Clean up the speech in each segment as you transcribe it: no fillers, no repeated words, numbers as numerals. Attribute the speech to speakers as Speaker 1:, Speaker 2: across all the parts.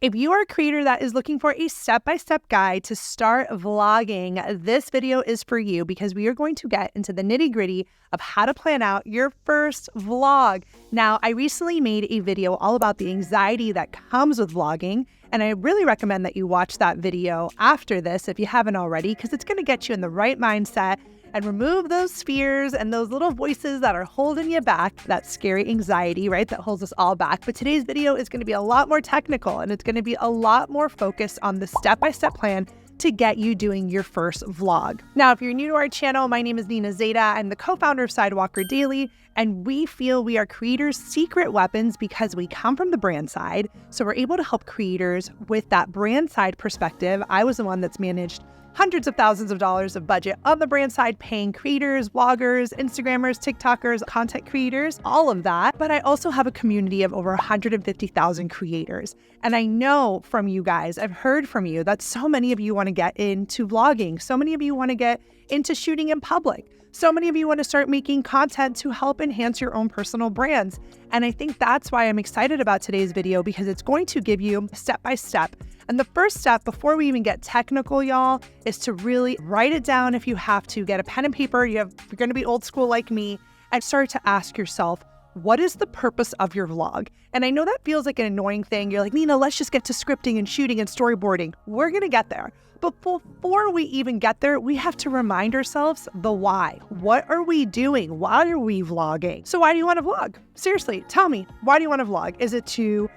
Speaker 1: If you are a creator that is looking for a step-by-step guide to start vlogging, this video is for you because we are going to get into the nitty-gritty of how to plan out your first vlog. Now, I recently made a video all about the anxiety that comes with vlogging, and I really recommend that you watch that video after this if you haven't already, because it's going to get you in the right mindset and remove those fears and those little voices that are holding you back, that scary anxiety, right, that holds us all back. But today's video is going to be a lot more technical, and it's going to be a lot more focused on the step-by-step plan to get you doing your first vlog. Now, if you're new to our channel, my name is Nina Zeta. I'm the co-founder of Sidewalker Daily, and we feel we are creators' secret weapons because we come from the brand side. So we're able to help creators with that brand side perspective. I was the one that's managed hundreds of thousands of dollars of budget on the brand side, paying creators, bloggers, Instagrammers, TikTokers, content creators, all of that. But I also have a community of over 150,000 creators. And I know from you guys, I've heard from you that so many of you want to get into vlogging. So many of you want to get into shooting in public. So many of you want to start making content to help enhance your own personal brands. And I think that's why I'm excited about today's video, because it's going to give you step by step. And the first step, before we even get technical, y'all, is to really write it down. If you have to, get a pen and paper, you're going to be old school like me, and start to ask yourself, what is the purpose of your vlog? And I know that feels like an annoying thing. You're like, Nina, let's just get to scripting and shooting and storyboarding. We're going to get there. But before we even get there, we have to remind ourselves the why. What are we doing? Why are we vlogging? So why do you want to vlog? Seriously, tell me, why do you want to vlog? Is it to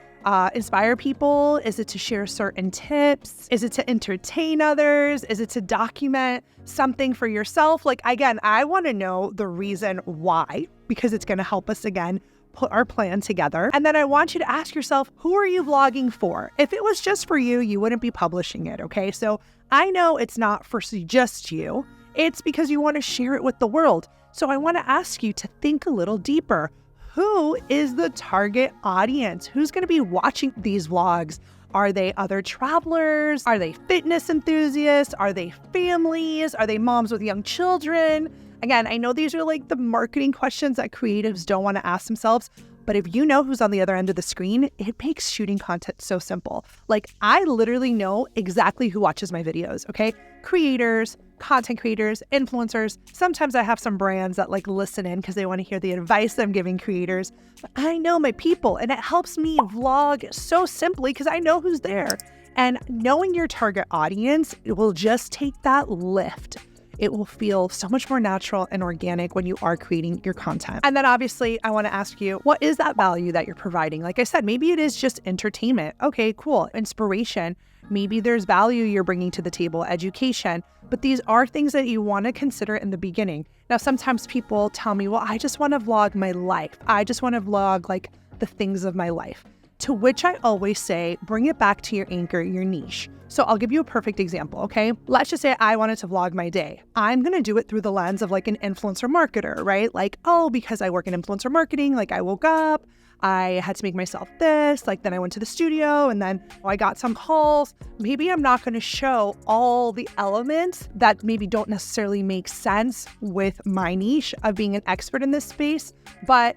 Speaker 1: inspire people? Is it to share certain tips? Is it to entertain others? Is it to document something for yourself? Like, again, I want to know the reason why, because it's going to help us, again, put our plan together. And then I want you to ask yourself, who are you vlogging for? If it was just for you, you wouldn't be publishing it, okay? So I know it's not for just you. It's because you want to share it with the world. So I want to ask you to think a little deeper. Who is the target audience? Who's going to be watching these vlogs? Are they other travelers? Are they fitness enthusiasts? Are they families? Are they moms with young children? Again, I know these are like the marketing questions that creatives don't want to ask themselves, but if you know who's on the other end of the screen, it makes shooting content so simple. Like, I literally know exactly who watches my videos, okay? Creators, content creators, influencers. Sometimes I have some brands that like listen in because they want to hear the advice I'm giving creators. But I know my people, and it helps me vlog so simply because I know who's there. And knowing your target audience, it will just take that lift. It will feel so much more natural and organic when you are creating your content. And then obviously, I want to ask you, what is that value that you're providing? Like I said, maybe it is just entertainment. Okay, cool. Inspiration. Maybe there's value you're bringing to the table, education. But these are things that you want to consider in the beginning. Now, sometimes people tell me, well, I just want to vlog my life. I just want to vlog like the things of my life. To which I always say, bring it back to your anchor, your niche. So I'll give you a perfect example, okay? Let's just say I wanted to vlog my day. I'm going to do it through the lens of like an influencer marketer, right? Like, oh, because I work in influencer marketing, like I woke up, I had to make myself this, like then I went to the studio and then I got some calls. Maybe I'm not going to show all the elements that maybe don't necessarily make sense with my niche of being an expert in this space, but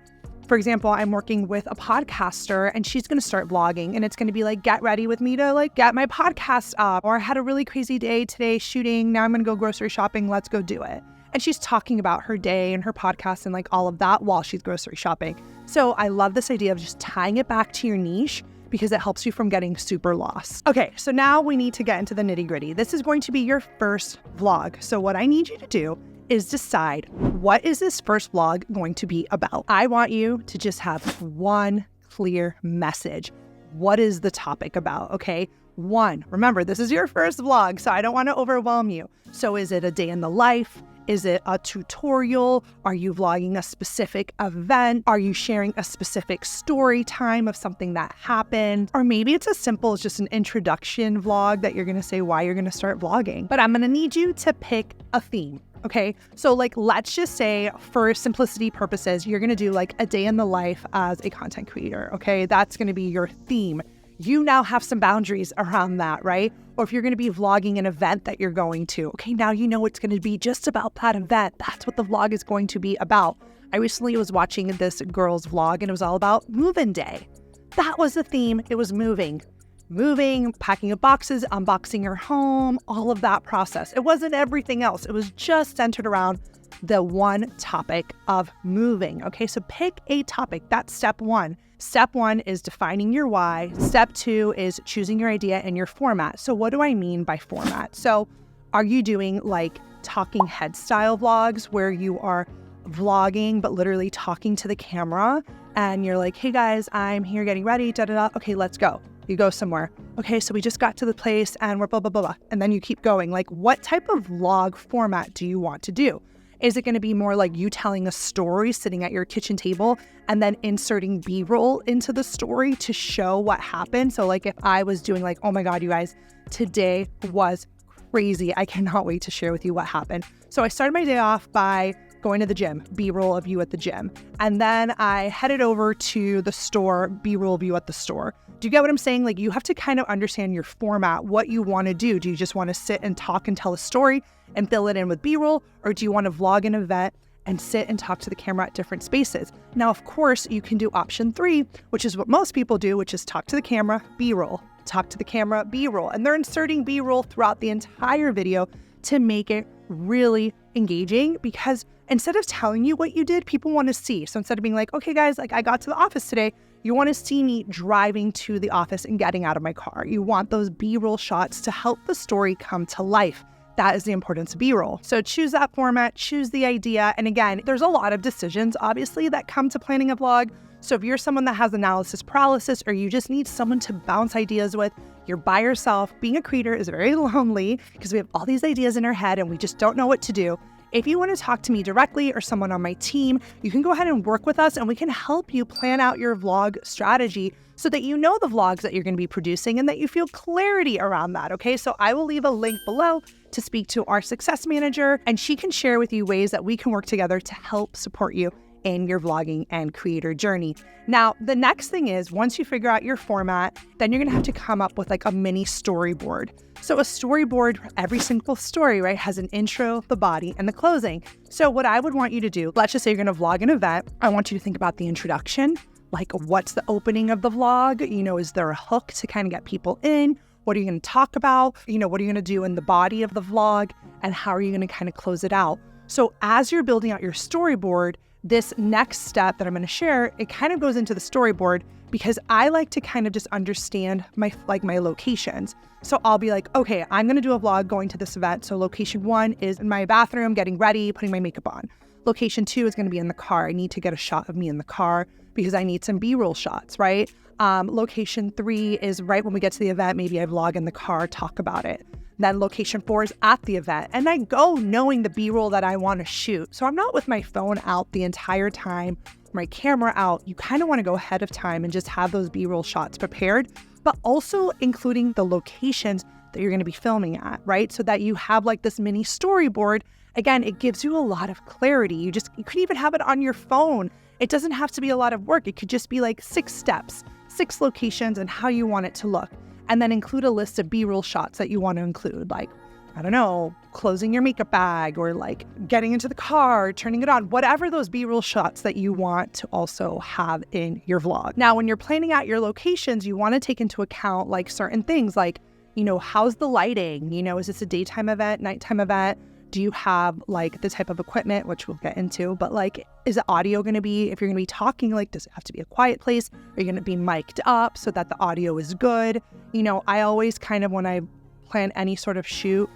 Speaker 1: for example, I'm working with a podcaster and she's going to start vlogging, and it's going to be like, get ready with me to like get my podcast up, or I had a really crazy day today shooting. Now I'm going to go grocery shopping. Let's go do it. And she's talking about her day and her podcast and like all of that while she's grocery shopping. So I love this idea of just tying it back to your niche because it helps you from getting super lost. Okay, so now we need to get into the nitty gritty. This is going to be your first vlog. So what I need you to do is decide, what is this first vlog going to be about? I want you to just have one clear message. What is the topic about, okay? One, remember, this is your first vlog, so I don't want to overwhelm you. So is it a day in the life? Is it a tutorial? Are you vlogging a specific event? Are you sharing a specific story time of something that happened? Or maybe it's as simple as just an introduction vlog that you're going to say why you're going to start vlogging. But I'm going to need you to pick a theme. Okay, so like, let's just say for simplicity purposes, you're going to do like a day in the life as a content creator. Okay, that's going to be your theme. You now have some boundaries around that, right? Or if you're going to be vlogging an event that you're going to, okay, now you know it's going to be just about that event. That's what the vlog is going to be about. I recently was watching this girl's vlog and it was all about move-in day. That was the theme. It was moving. moving, packing up boxes, unboxing your home, all of that process. It wasn't everything else. It was just centered around the one topic of moving. Okay, so pick a topic. That's step one. Step one is defining your why. Step two is choosing your idea and your format. So what do I mean by format? So are you doing like talking head style vlogs where you are vlogging but literally talking to the camera and you're like, hey guys, I'm here getting ready, da-da-da. Okay, let's go. You go somewhere. Okay, so we just got to the place and we're blah, blah, blah, blah. And then you keep going. Like, what type of vlog format do you want to do? Is it going to be more like you telling a story sitting at your kitchen table and then inserting B-roll into the story to show what happened? So like if I was doing like, oh my God, you guys, today was crazy. I cannot wait to share with you what happened. So I started my day off by going to the gym, B-roll of you at the gym. And then I headed over to the store, B-roll of you at the store. Do you get what I'm saying? Like you have to kind of understand your format, what you want to do. Do you just want to sit and talk and tell a story and fill it in with B-roll? Or do you want to vlog an event and sit and talk to the camera at different spaces? Now, of course, you can do option 3, which is what most people do, which is talk to the camera, B-roll, talk to the camera, B-roll. And they're inserting B-roll throughout the entire video to make it really engaging, because instead of telling you what you did, people want to see. So instead of being like, okay guys, like I got to the office today, you want to see me driving to the office and getting out of my car. You want those B-roll shots to help the story come to life. That is the importance of B-roll. So choose that format, choose the idea. And again, there's a lot of decisions, obviously, that come to planning a vlog. So if you're someone that has analysis paralysis, or you just need someone to bounce ideas with, you're by yourself. Being a creator is very lonely because we have all these ideas in our head and we just don't know what to do. If you want to talk to me directly or someone on my team, you can go ahead and work with us and we can help you plan out your vlog strategy so that you know the vlogs that you're going to be producing and that you feel clarity around that. Okay, so I will leave a link below to speak to our success manager, and she can share with you ways that we can work together to help support you in your vlogging and creator journey. Now, the next thing is, once you figure out your format, then you're gonna have to come up with like a mini storyboard. So a storyboard, every single story, right, has an intro, the body, and the closing. So what I would want you to do, let's just say you're gonna vlog an event. I want you to think about the introduction, like what's the opening of the vlog? You know, is there a hook to kind of get people in? What are you gonna talk about? You know, what are you gonna do in the body of the vlog? And how are you gonna kind of close it out? So as you're building out your storyboard, this next step that I'm going to share, it kind of goes into the storyboard because I like to kind of just understand my locations. So I'll be like, okay, I'm going to do a vlog going to this event. So location 1 is in my bathroom, getting ready, putting my makeup on. Location 2 is going to be in the car. I need to get a shot of me in the car because I need some B-roll shots, right? Location 3 is right when we get to the event. Maybe I vlog in the car, talk about it. Then location 4 is at the event. And I go knowing the B-roll that I want to shoot. So I'm not with my phone out the entire time, my camera out. You kind of want to go ahead of time and just have those B-roll shots prepared, but also including the locations that you're going to be filming at, right? So that you have like this mini storyboard. Again, it gives you a lot of clarity. You can even have it on your phone. It doesn't have to be a lot of work. It could just be like 6 steps, 6 locations, and how you want it to look. And then include a list of B-roll shots that you want to include, like, I don't know, closing your makeup bag or like getting into the car, turning it on, whatever those B-roll shots that you want to also have in your vlog. Now, when you're planning out your locations, you want to take into account like certain things like, you know, how's the lighting? You know, is this a daytime event, nighttime event? Do you have like the type of equipment, which we'll get into, but like, is the audio going to be, if you're going to be talking, like, does it have to be a quiet place? Are you going to be mic'd up so that the audio is good? You know, I always kind of, when I plan any sort of shoot,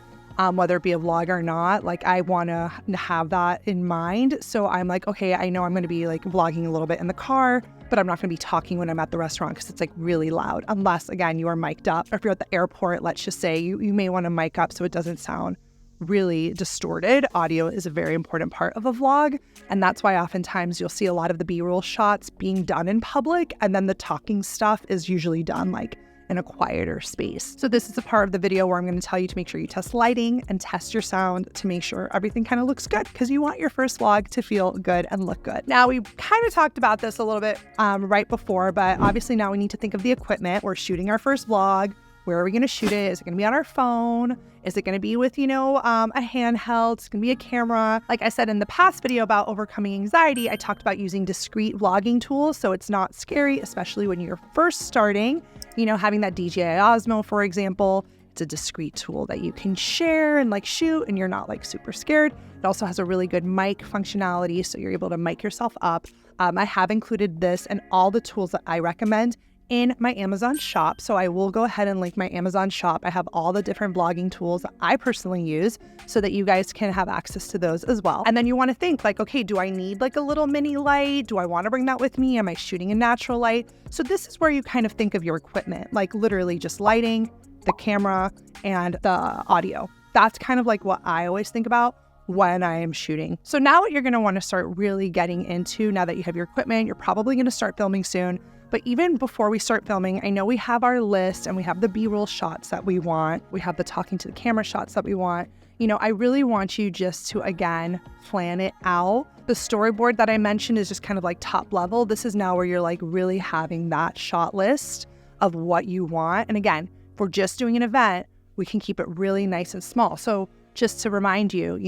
Speaker 1: whether it be a vlog or not, like I want to have that in mind. So I'm like, okay, I know I'm going to be like vlogging a little bit in the car, but I'm not going to be talking when I'm at the restaurant because it's like really loud, unless again, you are mic'd up. Or if you're at the airport, let's just say you may want to mic up so it doesn't sound really distorted. Audio is a very important part of a vlog. And that's why oftentimes you'll see a lot of the B-roll shots being done in public. And then the talking stuff is usually done like in a quieter space. So this is a part of the video where I'm going to tell you to make sure you test lighting and test your sound to make sure everything kind of looks good, because you want your first vlog to feel good and look good. Now, we kind of talked about this a little bit right before, but obviously now we need to think of the equipment. We're shooting our first vlog. where are we going to shoot it? Is it going to be on our phone? Is it going to be with, a handheld? It's going to be a camera. Like I said in the past video about overcoming anxiety, I talked about using discrete vlogging tools so it's not scary, especially when you're first starting. Having that DJI Osmo, for example, it's a discrete tool that you can share and shoot, and you're not super scared. It also has a really good mic functionality, so you're able to mic yourself up. I have included this and all the tools that I recommend in my Amazon shop. So I will go ahead and link my Amazon shop. I have all the different vlogging tools that I personally use so that you guys can have access to those as well. And then you want to think okay, do I need a little mini light? Do I want to bring that with me? Am I shooting in natural light? So this is where you kind of think of your equipment, literally just lighting, the camera, and the audio. That's kind of what I always think about when I am shooting. So now what you're going to want to start really getting into, now that you have your equipment, you're probably going to start filming soon. But even before we start filming, I know we have our list and we have the B-roll shots that we want. We have the talking to the camera shots that we want. I really want you just to, again, plan it out. The storyboard that I mentioned is just kind of top level. This is now where you're really having that shot list of what you want. And again, if we're just doing an event, we can keep it really nice and small. So just to remind you,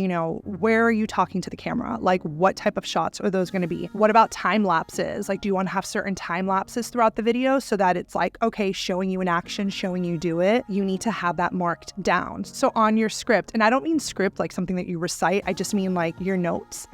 Speaker 1: where are you talking to the camera? What type of shots are those going to be? What about time lapses? Do you want to have certain time lapses throughout the video so that it's okay, showing you in action, showing you do it? You need to have that marked down. So on your script, and I don't mean script something that you recite, I just mean your notes.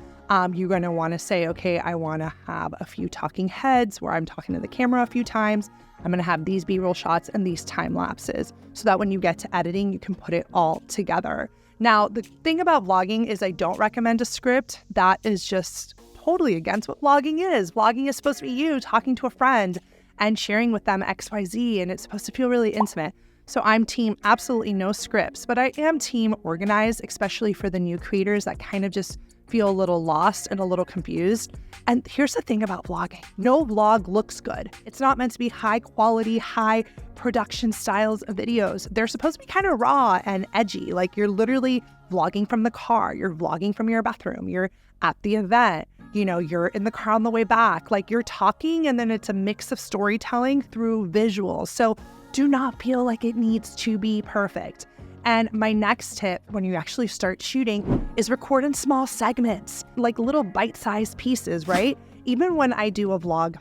Speaker 1: You're going to want to say, okay, I want to have a few talking heads where I'm talking to the camera a few times. I'm going to have these B-roll shots and these time lapses so that when you get to editing, you can put it all together. Now, the thing about vlogging is I don't recommend a script. That is just totally against what vlogging is. Vlogging is supposed to be you talking to a friend and sharing with them XYZ, and it's supposed to feel really intimate. So I'm team absolutely no scripts, but I am team organized, especially for the new creators that kind of just feel a little lost and a little confused. And here's the thing about vlogging. No vlog looks good. It's not meant to be high quality, high production styles of videos. They're supposed to be kind of raw and edgy. You're literally vlogging from the car. You're vlogging from your bathroom. You're at the event. You're in the car on the way back. You're talking, and then it's a mix of storytelling through visuals. So do not feel like it needs to be perfect. And my next tip when you actually start shooting is record in small segments, little bite-sized pieces, right? Even when I do a vlog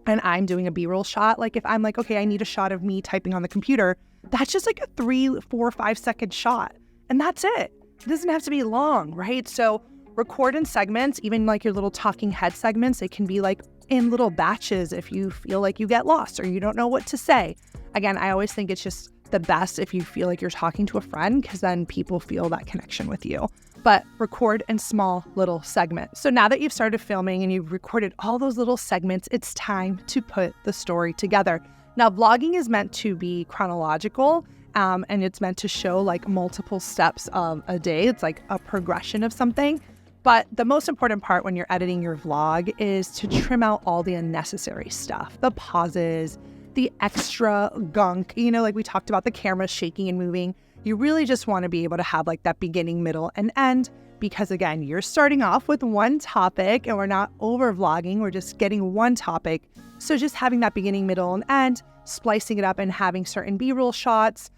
Speaker 1: and I'm doing a B-roll shot, if I'm okay, I need a shot of me typing on the computer, that's just a 3, 4, 5 second shot. And that's it. It doesn't have to be long, right? So record in segments, even your little talking head segments. They can be in little batches if you feel you get lost or you don't know what to say. Again, I always think it's just the best if you feel you're talking to a friend, because then people feel that connection with you. But record in small little segments. So now that you've started filming and you've recorded all those little segments, it's time to put the story together. Now, vlogging is meant to be chronological, and it's meant to show multiple steps of a day. It's a progression of something. But the most important part when you're editing your vlog is to trim out all the unnecessary stuff, the pauses, the extra gunk, we talked about the camera shaking and moving. You really just want to be able to have that beginning, middle, and end, because again, you're starting off with one topic and we're not over vlogging. We're just getting one topic. So just having that beginning, middle, and end, splicing it up and having certain B-roll shots,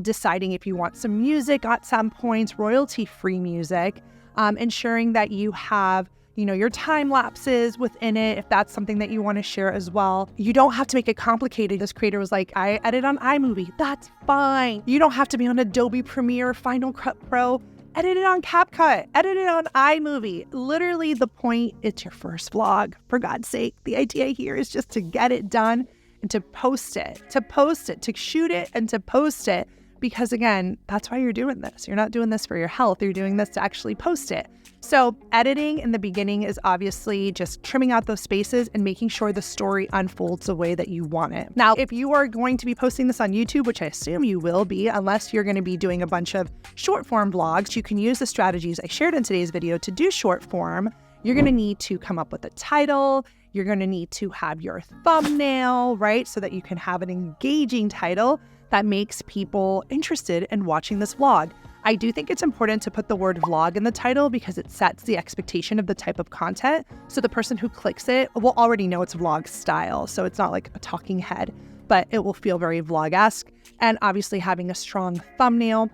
Speaker 1: deciding if you want some music at some points, royalty-free music, ensuring that you have your time lapses within it, if that's something that you want to share as well. You don't have to make it complicated. This creator was I edit on iMovie. That's fine. You don't have to be on Adobe Premiere, Final Cut Pro. Edit it on CapCut. Edit it on iMovie. Literally the point, it's your first vlog. For God's sake, the idea here is just to get it done and to post it, to shoot it and to post it. Because again, that's why you're doing this. You're not doing this for your health. You're doing this to actually post it. So editing in the beginning is obviously just trimming out those spaces and making sure the story unfolds the way that you want it. Now, if you are going to be posting this on YouTube, which I assume you will be, unless you're going to be doing a bunch of short form vlogs, you can use the strategies I shared in today's video to do short form. You're going to need to come up with a title. You're going to need to have your thumbnail, right? So that you can have an engaging title that makes people interested in watching this vlog. I do think it's important to put the word vlog in the title because it sets the expectation of the type of content. So the person who clicks it will already know it's vlog style. So it's not a talking head. but it will feel very vlog-esque. And obviously having a strong thumbnail.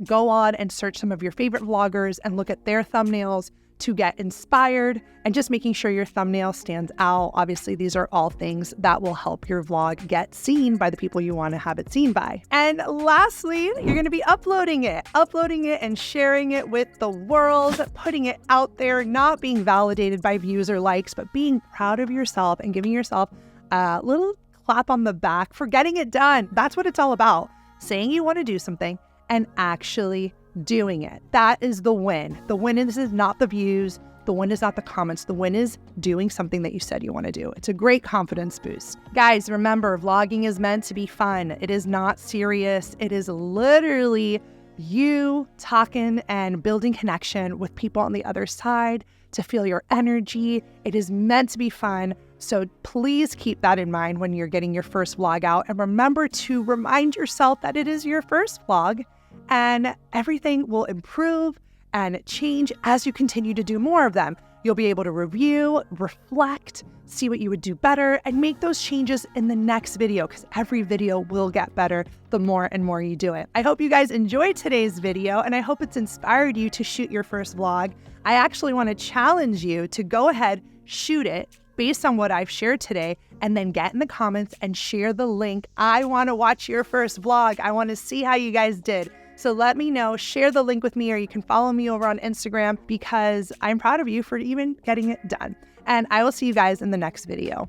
Speaker 1: Go on and search some of your favorite vloggers and look at their thumbnails to get inspired, and just making sure your thumbnail stands out. Obviously, these are all things that will help your vlog get seen by the people you want to have it seen by. And lastly, you're going to be uploading it and sharing it with the world, putting it out there, not being validated by views or likes, but being proud of yourself and giving yourself a little clap on the back for getting it done. That's what it's all about. Saying you want to do something and actually doing it. That is the win. The win is not the views. The win is not the comments. The win is doing something that you said you want to do. It's a great confidence boost. Guys, remember, vlogging is meant to be fun. It is not serious. It is literally you talking and building connection with people on the other side to feel your energy. It is meant to be fun. So please keep that in mind when you're getting your first vlog out. And remember to remind yourself that it is your first vlog, and everything will improve and change as you continue to do more of them. You'll be able to review, reflect, see what you would do better, and make those changes in the next video, because every video will get better the more and more you do it. I hope you guys enjoyed today's video, and I hope it's inspired you to shoot your first vlog. I actually want to challenge you to go ahead, shoot it based on what I've shared today, and then get in the comments and share the link. I want to watch your first vlog. I want to see how you guys did. So let me know, share the link with me, or you can follow me over on Instagram, because I'm proud of you for even getting it done. And I will see you guys in the next video.